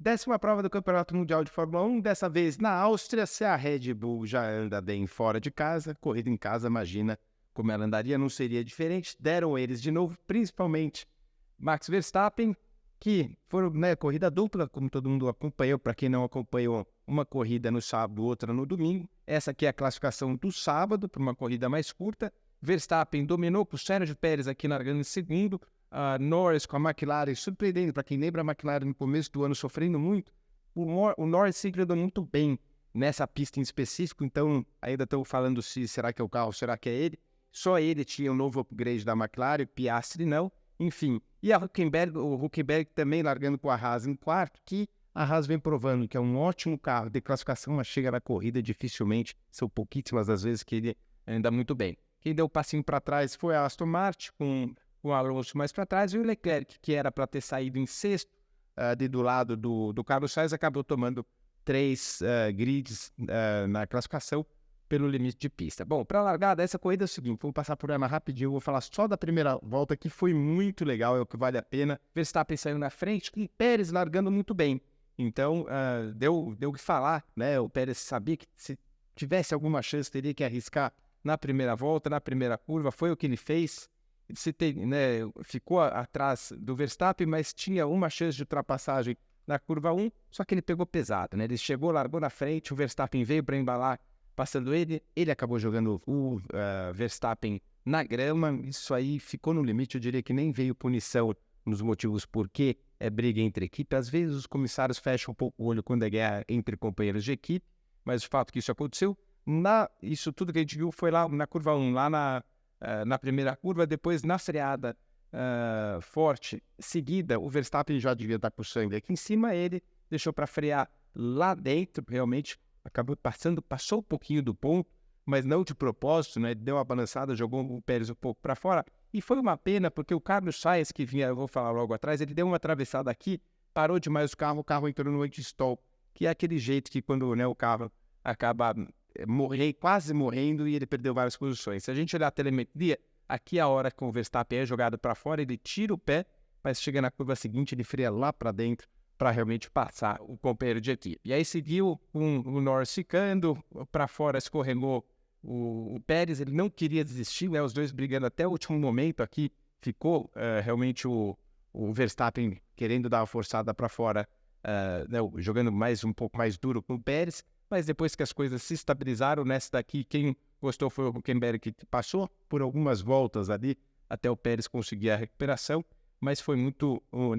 10ª prova do Campeonato Mundial de Fórmula 1, dessa vez na Áustria. Se a Red Bull já anda bem fora de casa, corrida em casa, imagina como ela andaria, não seria diferente. Deram eles de novo, principalmente Max Verstappen, que foram, né, corrida dupla, como todo mundo acompanhou. Para quem não acompanhou, uma corrida no sábado, outra no domingo. Essa aqui é a classificação do sábado, para uma corrida mais curta. Verstappen dominou com o Sérgio Pérez aqui largando em segundo. Norris com a McLaren, surpreendendo. Para quem lembra, a McLaren no começo do ano sofrendo muito. O Norris se andou muito bem nessa pista em específico, então ainda estão falando se será que é o carro, será que é ele. Só ele tinha um novo upgrade da McLaren, Piastri não. Enfim, e o Hülkenberg também largando com a Haas em quarto, que a Haas vem provando que é um ótimo carro de classificação, mas chega na corrida dificilmente, são pouquíssimas as vezes que ele anda muito bem. Quem deu o passinho para trás foi a Aston Martin, com o Alonso mais para trás, e o Leclerc, que era para ter saído em sexto, do lado do Carlos Sainz, acabou tomando 3 grids na classificação pelo limite de pista. Bom, para a largada, essa corrida é o seguinte, vou passar por ela rapidinho, vou falar só da primeira volta, que foi muito legal, é o que vale a pena. Verstappen saiu na frente e Pérez largando muito bem. Então, deu o que falar, né? O Pérez sabia que se tivesse alguma chance, teria que arriscar na primeira volta, na primeira curva, foi o que ele fez. Ficou atrás do Verstappen, mas tinha uma chance de ultrapassagem na curva 1, só que ele pegou pesado, né? Ele chegou, largou na frente, o Verstappen veio para embalar, passando ele acabou jogando o Verstappen na grama. Isso aí ficou no limite, eu diria que nem veio punição nos motivos por que é briga entre equipe. Às vezes os comissários fecham um pouco o olho quando é guerra entre companheiros de equipe, mas o fato que isso aconteceu, isso tudo que a gente viu foi lá na curva 1, lá na primeira curva. Depois na freada forte seguida, o Verstappen já devia estar com o sangue aqui em cima, ele deixou para frear lá dentro, realmente acabou passou um pouquinho do ponto, mas não de propósito, né? Deu uma balançada, jogou o Pérez um pouco para fora, e foi uma pena porque o Carlos Sainz, que vinha, eu vou falar logo atrás, ele deu uma atravessada aqui, parou demais o carro entrou no anti-stall, que é aquele jeito que quando, né, o carro acaba quase morrendo e ele perdeu várias posições. Se a gente olhar a telemetria, aqui a hora que o Verstappen é jogado para fora, ele tira o pé, mas chega na curva seguinte, ele freia lá para dentro para realmente passar o companheiro de equipe. E aí seguiu o Norris ficando, para fora escorregou o Pérez, ele não queria desistir, né? Os dois brigando até o último momento aqui, ficou realmente o Verstappen querendo dar uma forçada para fora, né, jogando um pouco mais duro com o Pérez, mas depois que as coisas se estabilizaram nessa daqui, quem gostou foi o Hülkenberg, que passou por algumas voltas ali até o Pérez conseguir a recuperação, mas foi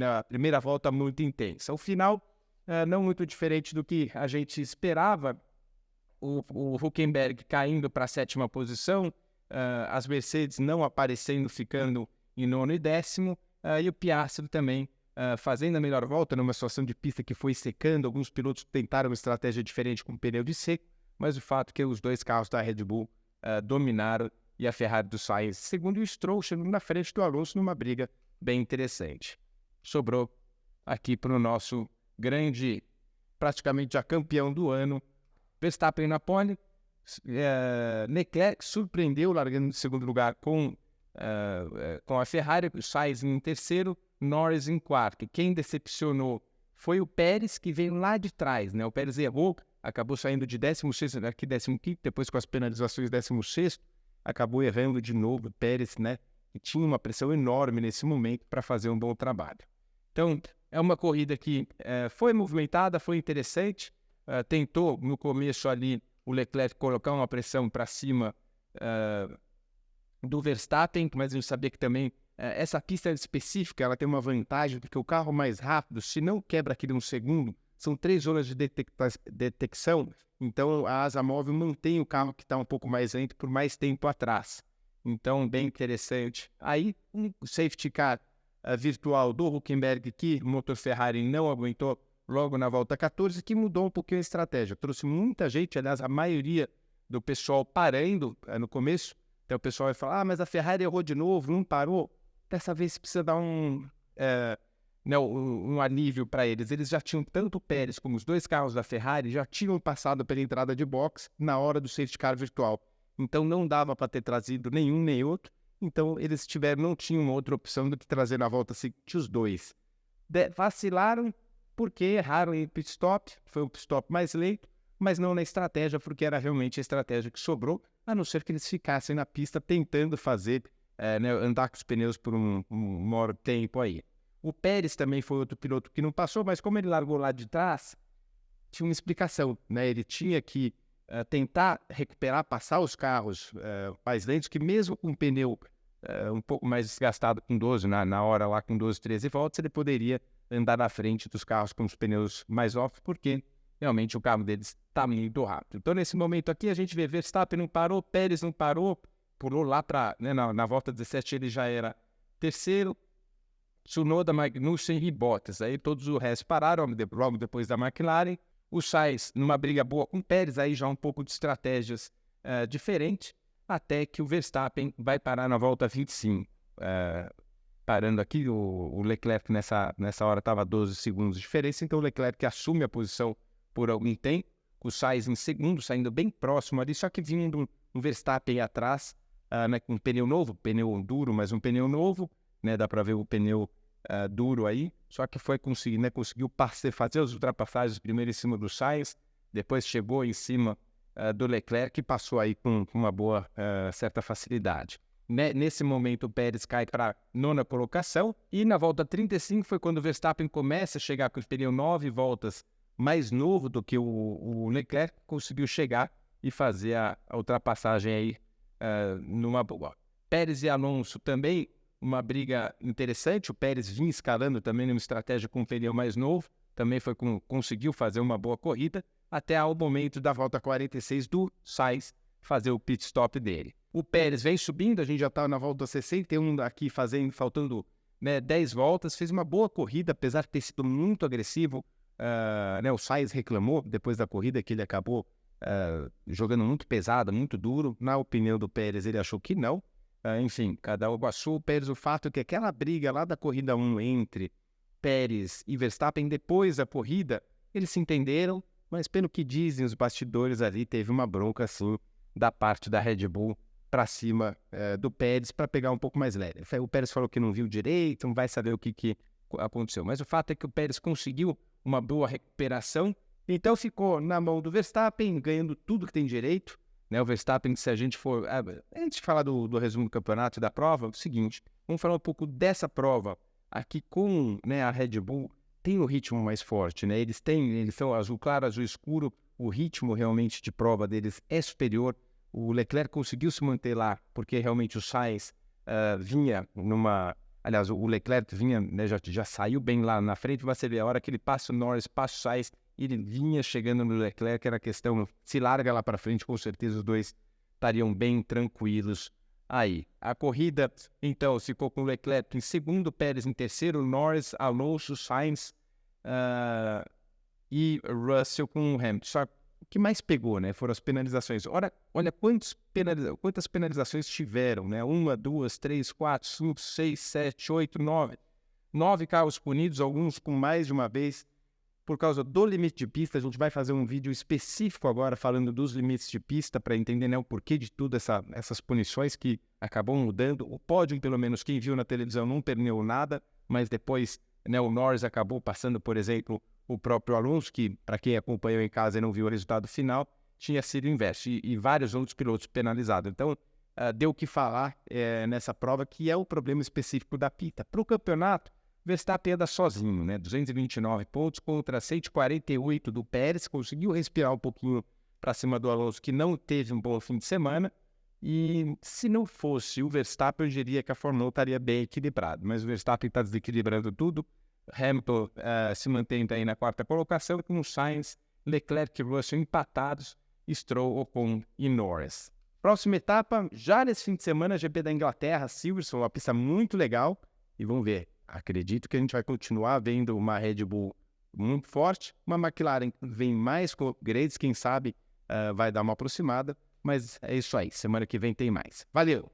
a primeira volta muito intensa. O final, não muito diferente do que a gente esperava, o Hülkenberg caindo para a 7ª posição, as Mercedes não aparecendo, ficando em 9º e 10º, e o Piastri também fazendo a melhor volta numa situação de pista que foi secando. Alguns pilotos tentaram uma estratégia diferente com pneu de seco, mas o fato é que os dois carros da Red Bull dominaram, e a Ferrari do Sainz segundo, e o Stroll chegando na frente do Alonso numa briga bem interessante. Sobrou aqui para o nosso grande, praticamente já campeão do ano, Verstappen na pole. Leclerc surpreendeu largando em segundo lugar com a Ferrari, o Sainz em terceiro, Norris em quarto. Quem decepcionou foi o Pérez, que veio lá de trás, né? O Pérez errou, acabou saindo de 16º, aqui 15º, depois com as penalizações 16º, acabou errando de novo o Pérez, né? E tinha uma pressão enorme nesse momento para fazer um bom trabalho. Então, é uma corrida que foi movimentada, foi interessante, tentou no começo ali o Leclerc colocar uma pressão para cima do Verstappen, mas eu sabia que também essa pista específica ela tem uma vantagem, porque o carro mais rápido, se não quebra aquele 1 segundo, são 3 zonas de detecção, então a asa móvel mantém o carro que está um pouco mais lento por mais tempo atrás. Então, bem interessante. Aí, um safety car virtual do Hülkenberg, que o motor Ferrari não aguentou logo na volta 14, que mudou um pouquinho a estratégia. Trouxe muita gente, aliás, a maioria do pessoal parando no começo. Então o pessoal vai falar, mas a Ferrari errou de novo, não parou. Dessa vez precisa dar um alívio para eles. Eles já tinham tanto o Pérez como os dois carros da Ferrari, já tinham passado pela entrada de box na hora do safety car virtual. Então não dava para ter trazido nenhum nem outro. Então eles não tinham outra opção do que trazer na volta seguinte os dois. Vacilaram, porque erraram em pit stop, foi um pit stop mais lento, mas não na estratégia, porque era realmente a estratégia que sobrou, a não ser que eles ficassem na pista tentando fazer, andar com os pneus por um maior tempo aí. O Pérez também foi outro piloto que não passou, mas como ele largou lá de trás, tinha uma explicação, né? Ele tinha que tentar recuperar, passar os carros mais lentos, que mesmo com o pneu um pouco mais desgastado com 12, na hora lá com 12, 13 voltas, ele poderia andar na frente dos carros com os pneus mais off, porque realmente o carro deles está muito rápido. Então, nesse momento aqui, a gente vê Verstappen não parou, Pérez não parou, pulou lá para, na volta 17 ele já era terceiro, Tsunoda, Magnussen e Bottas. Aí todos os restos pararam logo depois da McLaren. O Sainz numa briga boa com o Pérez, aí já um pouco de estratégias diferentes, até que o Verstappen vai parar na volta 25. Parando aqui, o Leclerc nessa hora estava 12 segundos de diferença, então o Leclerc assume a posição por algum tempo, o Sainz em segundo, saindo bem próximo ali, só que vindo um Verstappen atrás, com um pneu novo, pneu duro, mas um pneu novo, né, dá para ver o pneu duro aí, só que foi conseguir, né, conseguiu fazer as ultrapassagens primeiro em cima do Sainz, depois chegou em cima do Leclerc e passou aí com uma boa, certa facilidade. Nesse momento o Pérez cai para a 9ª colocação e na volta 35 foi quando o Verstappen começa a chegar com o pneu 9 voltas mais novo do que o Leclerc, conseguiu chegar e fazer a ultrapassagem aí numa boa. Pérez e Alonso também, uma briga interessante, o Pérez vinha escalando também numa estratégia com um pneu mais novo, também conseguiu fazer uma boa corrida, até ao momento da volta 46 do Sainz fazer o pit stop dele. O Pérez vem subindo, a gente já está na volta 61 aqui, faltando 10 voltas, fez uma boa corrida, apesar de ter sido muito agressivo. O Sainz reclamou depois da corrida que ele acabou jogando muito pesado, muito duro. Na opinião do Pérez, ele achou que não. Enfim, cada um passou. O Pérez, o fato é que aquela briga lá da corrida 1 entre Pérez e Verstappen, depois da corrida, eles se entenderam, mas pelo que dizem os bastidores ali, teve uma bronca assim da parte da Red Bull para cima do Pérez para pegar um pouco mais leve. O Pérez falou que não viu direito, não vai saber o que aconteceu. Mas o fato é que o Pérez conseguiu uma boa recuperação, então ficou na mão do Verstappen, ganhando tudo que tem direito. O Verstappen, se a gente for... antes de falar do resumo do campeonato e da prova, é o seguinte, vamos falar um pouco dessa prova aqui com a Red Bull, tem o ritmo mais forte, né? Eles são azul claro, azul escuro, o ritmo realmente de prova deles é superior. O Leclerc conseguiu se manter lá, porque realmente o Sainz vinha numa... Aliás, o Leclerc vinha, já saiu bem lá na frente, você vê a hora que ele passa o Norris, passa o Sainz, ele vinha chegando no Leclerc, era questão, se larga lá para frente, com certeza os dois estariam bem tranquilos aí. A corrida, então, ficou com o Leclerc em segundo, Pérez em terceiro, Norris, Alonso, Sainz e Russell com o Hamilton. Só o que mais pegou, foram as penalizações. Olha quantas penalizações tiveram, 1, 2, 3, 4, 5, 6, 7, 8, 9. 9 carros punidos, alguns com mais de uma vez, por causa do limite de pista. A gente vai fazer um vídeo específico agora falando dos limites de pista para entender o porquê de tudo essas punições que acabam mudando. O pódio, pelo menos, quem viu na televisão não perdeu nada, mas depois o Norris acabou passando, por exemplo, o próprio Alonso, que para quem acompanhou em casa e não viu o resultado final, tinha sido inverso, e vários outros pilotos penalizados. Então, deu o que falar nessa prova, que é o problema específico da pista. Para o campeonato, Verstappen anda sozinho, 229 pontos contra 148 do Pérez, conseguiu respirar um pouquinho para cima do Alonso, que não teve um bom fim de semana, e se não fosse o Verstappen, eu diria que a Fórmula 1 estaria bem equilibrada, mas o Verstappen está desequilibrando tudo. Hamilton se mantém aí na 4ª colocação, com o Sainz, Leclerc e Russell empatados, Stroll, Ocon e Norris. Próxima etapa, já nesse fim de semana, GP da Inglaterra, Silverstone, uma pista muito legal, e vamos ver. Acredito que a gente vai continuar vendo uma Red Bull muito forte, uma McLaren vem mais com upgrades, quem sabe vai dar uma aproximada, mas é isso aí, semana que vem tem mais. Valeu!